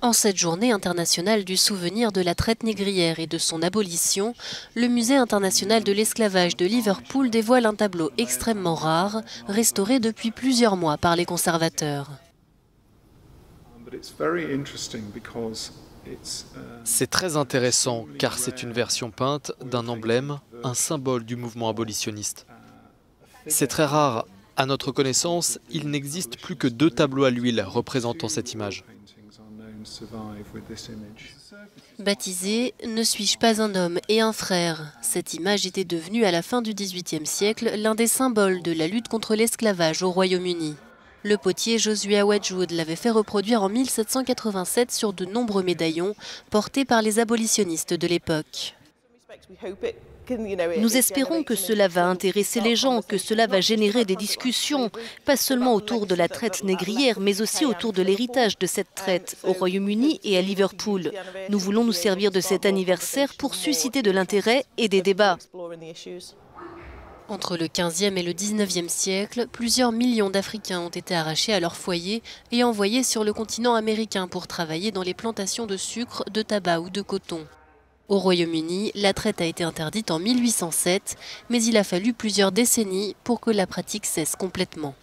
En cette journée internationale du souvenir de la traite négrière et de son abolition, le Musée international de l'esclavage de Liverpool dévoile un tableau extrêmement rare, restauré depuis plusieurs mois par les conservateurs. C'est très intéressant car c'est une version peinte d'un emblème, un symbole du mouvement abolitionniste. C'est très rare. À notre connaissance, il n'existe plus que 2 tableaux à l'huile représentant cette image. Baptisé « Ne suis-je pas un homme et un frère ?» Cette image était devenue à la fin du XVIIIe siècle l'un des symboles de la lutte contre l'esclavage au Royaume-Uni. Le potier Joshua Wedgwood l'avait fait reproduire en 1787 sur de nombreux médaillons portés par les abolitionnistes de l'époque. Nous espérons que cela va intéresser les gens, que cela va générer des discussions, pas seulement autour de la traite négrière, mais aussi autour de l'héritage de cette traite au Royaume-Uni et à Liverpool. Nous voulons nous servir de cet anniversaire pour susciter de l'intérêt et des débats. Entre le XVe et le XIXe siècle, plusieurs millions d'Africains ont été arrachés à leur foyer et envoyés sur le continent américain pour travailler dans les plantations de sucre, de tabac ou de coton. Au Royaume-Uni, la traite a été interdite en 1807, mais il a fallu plusieurs décennies pour que la pratique cesse complètement.